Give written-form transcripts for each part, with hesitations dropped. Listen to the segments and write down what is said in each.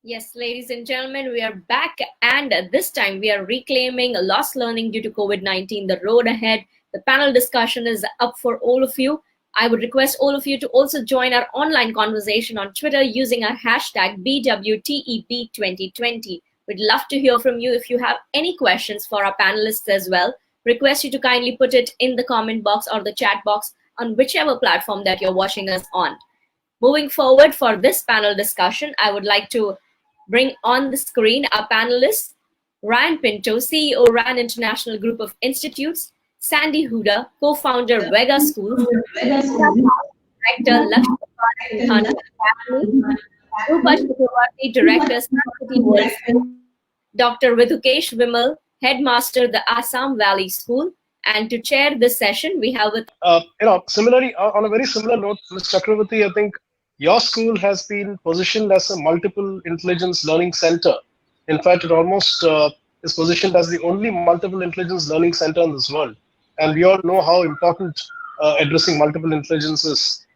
Yes, ladies and gentlemen, we are back, and this time we are reclaiming lost learning due to COVID 19. The road ahead, the panel discussion is up for all of you. I would request all of you to also join our online conversation on Twitter using our hashtag BWTEP2020. We'd love to hear from you if you have any questions for our panelists as well. Request you to kindly put it in the comment box or the chat box on whichever platform that you're watching us on. Moving forward for this panel discussion, I would like to bring on the screen our panelists, Ryan Pinto, CEO, RAN International Group of Institutes; Sandy Huda, co-founder, Vega Schools; Director, Lakshmi Singhana Academy; Rupa Chakravarti, Director, Saraswati Girls School; Dr. Vidhukesh Vimal, Headmaster, the Assam Valley School. And to chair this session, we have with Similarly, on a very similar note, Ms. Chakravarti, I think your school has been positioned as a multiple intelligence learning center. In fact, it almost is positioned as the only multiple intelligence learning center in this world. And we all know how important addressing multiple intelligence is.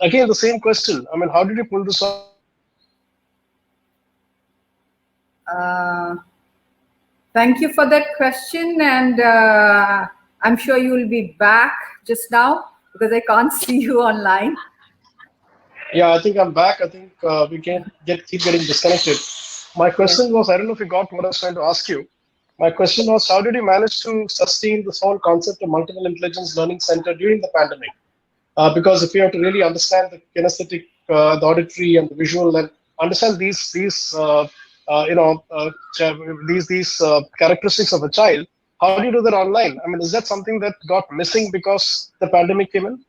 Again, the same question. I mean, how did you pull this off? Thank you for that question, and I'm sure you will be back just now because I can't see you online. Yeah, I think I'm back. I think we can't keep getting disconnected. My question was, I don't know if you got what I was trying to ask you. My question was, how did you manage to sustain this whole concept of multiple intelligence learning center during the pandemic? Because if you have to really understand the kinesthetic, the auditory, and the visual, and understand these characteristics of a child, how do you do that online? I mean, is that something that got missing because the pandemic came in?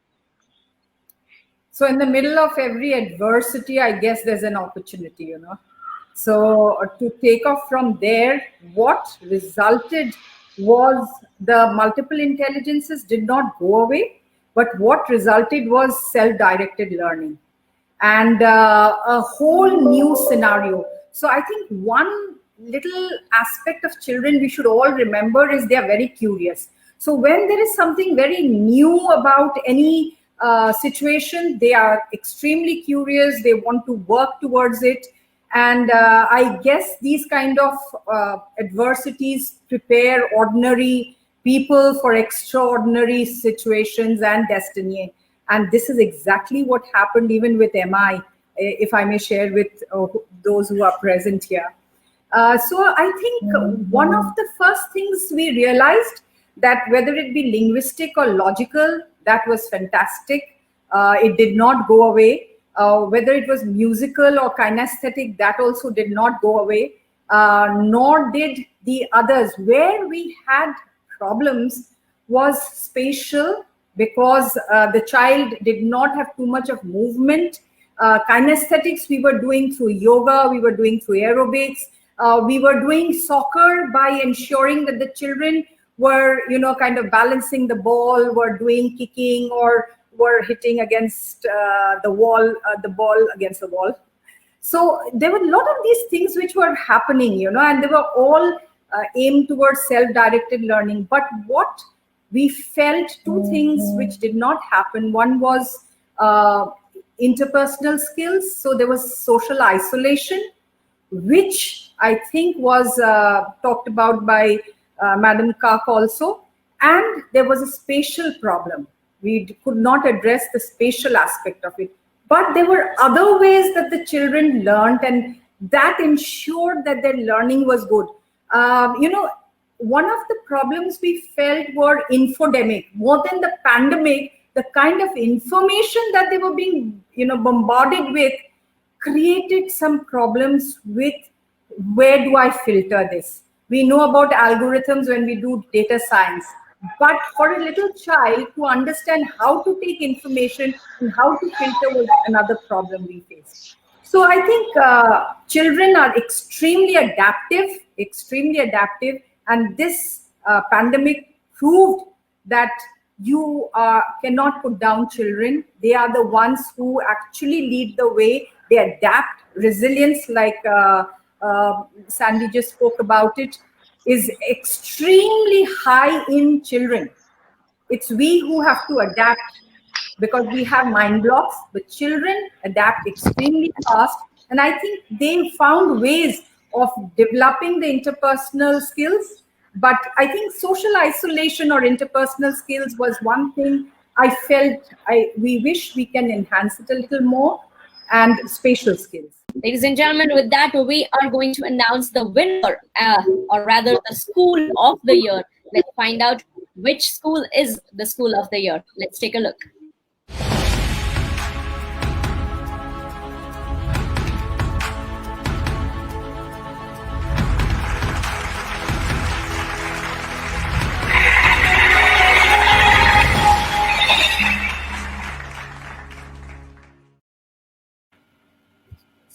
So in the middle of every adversity, I guess there's an opportunity, you know. So to take off from there, what resulted was the multiple intelligences did not go away, but what resulted was self-directed learning and a whole new scenario. So I think one little aspect of children we should all remember is they are very curious. So when there is something very new about any situation, they are extremely curious, they want to work towards it. And I guess these kind of adversities prepare ordinary people for extraordinary situations and destiny. And this is exactly what happened even with MI, if I may share with those who are present here. So I think one of the first things we realized that whether it be linguistic or logical, that was fantastic. It did not go away. Whether it was musical or kinesthetic, that also did not go away, nor did the others. Where we had problems was spatial, because the child did not have too much of movement. Kinesthetics we were doing through yoga, we were doing through aerobics, we were doing soccer by ensuring that the children were, you know, kind of balancing the ball, were doing kicking, or were hitting against the wall, the ball against the wall. So there were a lot of these things which were happening, you know, and they were all aimed towards self-directed learning. But what we felt, two things which did not happen. One was interpersonal skills. So there was social isolation, which I think was talked about by Madam Kak also. And there was a spatial problem. We could not address the spatial aspect of it. But there were other ways that the children learned, and that ensured that their learning was good. You know, one of the problems we felt were infodemic. More than the pandemic, the kind of information that they were being, you know, bombarded with created some problems with where do I filter this? We know about algorithms when we do data science. But for a little child to understand how to take information and how to filter was another problem we face. So I think children are extremely adaptive, and this pandemic proved that you cannot put down children. They are the ones who actually lead the way. They adapt. Resilience, like Sandy just spoke about it, is extremely high in children. It's we who have to adapt because we have mind blocks, but children adapt extremely fast, And I think they found ways of developing the interpersonal skills. But I think social isolation or interpersonal skills was one thing I felt we wish we can enhance it a little more, and spatial skills. Ladies and gentlemen, with that, we are going to announce the winner, or rather the school of the year. Let's find out which school is the school of the year. Let's take a look.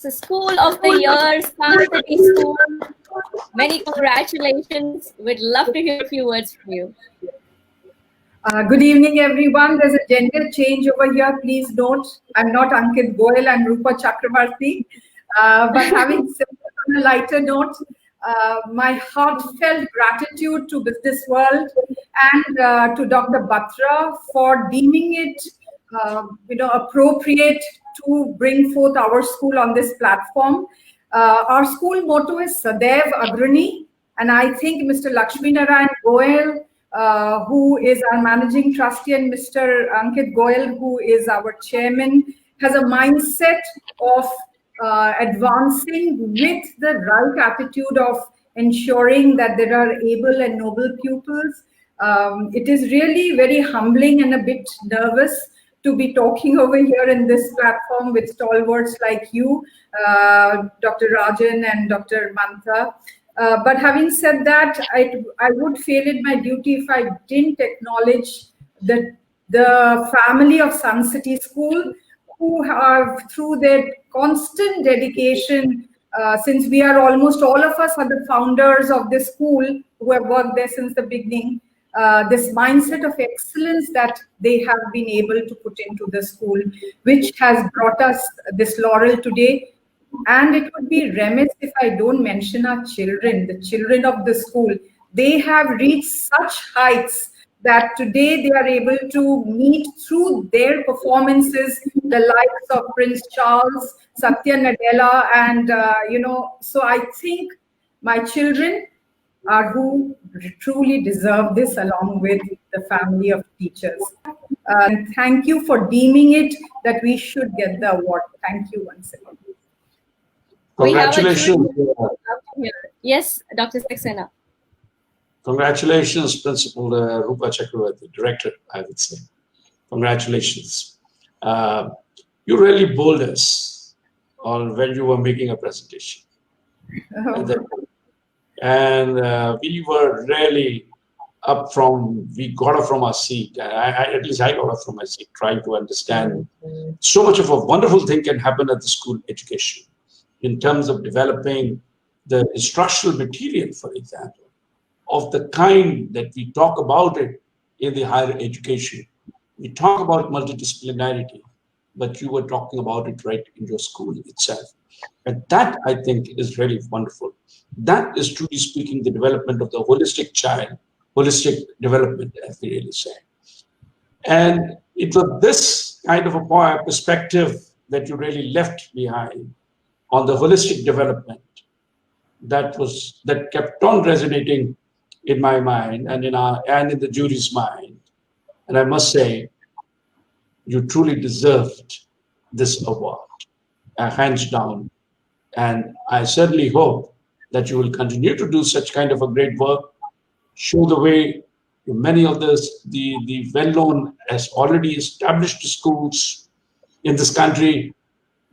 So, School of the Year, Sun City School. Many congratulations. We'd love to hear a few words from you. Good evening, everyone. There's a gender change over here. Please note, I'm not Ankit Goyal, I'm Rupa Chakravarti. But having said that, on a lighter note, my heartfelt gratitude to Business World and to Dr. Batra for deeming it appropriate to bring forth our school on this platform. Our school motto is Sadaiv Agrani, and I think Mr. Lakshmi Narayan Goyal, who is our managing trustee, and Mr. Ankit Goyal, who is our chairman, has a mindset of advancing with the right attitude of ensuring that there are able and noble pupils. It is really very humbling and a bit nervous to be talking over here in this platform with stalwarts like you, Dr. Rajan and Dr. Mantha. But having said that, I would fail in my duty if I didn't acknowledge the family of Sun City School, who have, through their constant dedication, since we are almost all of us are the founders of this school who have worked there since the beginning, this mindset of excellence that they have been able to put into the school, which has brought us this laurel today. And it would be remiss if I don't mention our children, the children of the school. They have reached such heights that today they are able to meet through their performances the likes of Prince Charles, Satya Nadella, and so I think my children are who truly deserve this, along with the family of teachers. And thank you for deeming it that we should get the award. Thank you once again. Congratulations. Yes, Dr. Saxena. Congratulations, Principal Rupa Chakravarti, Director, I would say. Congratulations. You really bold us on when you were making a presentation. And we were really we got up from our seat. At least I got up from my seat, trying to understand so much of a wonderful thing can happen at the school education in terms of developing the instructional material, for example, of the kind that we talk about it in the higher education. We talk about multidisciplinarity, but you were talking about it right in your school itself. And that, I think, is really wonderful. That is, truly speaking, the development of the holistic child, holistic development, as they really say. And it was this kind of a perspective that you really left behind on the holistic development that kept on resonating in my mind and in the jury's mind. And I must say, you truly deserved this award, hands down. And I certainly hope that you will continue to do such kind of a great work, show the way to many of the well-known, as already established schools in this country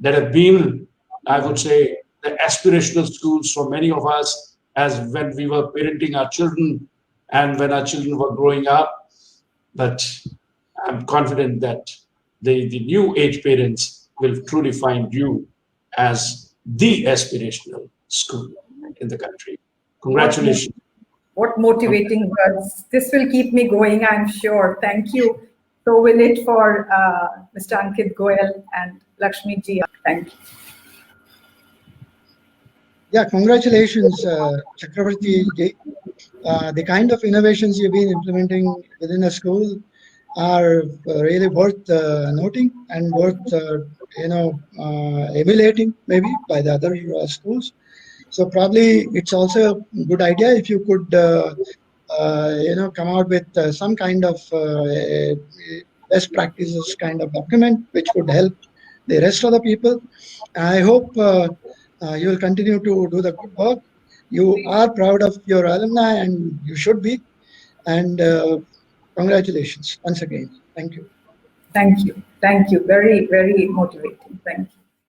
that have been, I would say, the aspirational schools for many of us, as when we were parenting our children and when our children were growing up. But I'm confident that the new age parents will truly find you as the aspirational school in the country. Congratulations. What motivating words. This will keep me going, I'm sure. Thank you. So will it for Mr. Ankit Goyal and Lakshmi ji. Thank you. Yeah, congratulations, Chakravarti ji. The kind of innovations you've been implementing within a school are really worth noting and worth emulating maybe by the other schools. So probably it's also a good idea if you could come out with some kind of best practices kind of document which would help the rest of the people. I hope you will continue to do the good work. You are proud of your alumni, and you should be. And congratulations once again. Thank you. Thank you. Thank you. Very, very motivating. Thank you.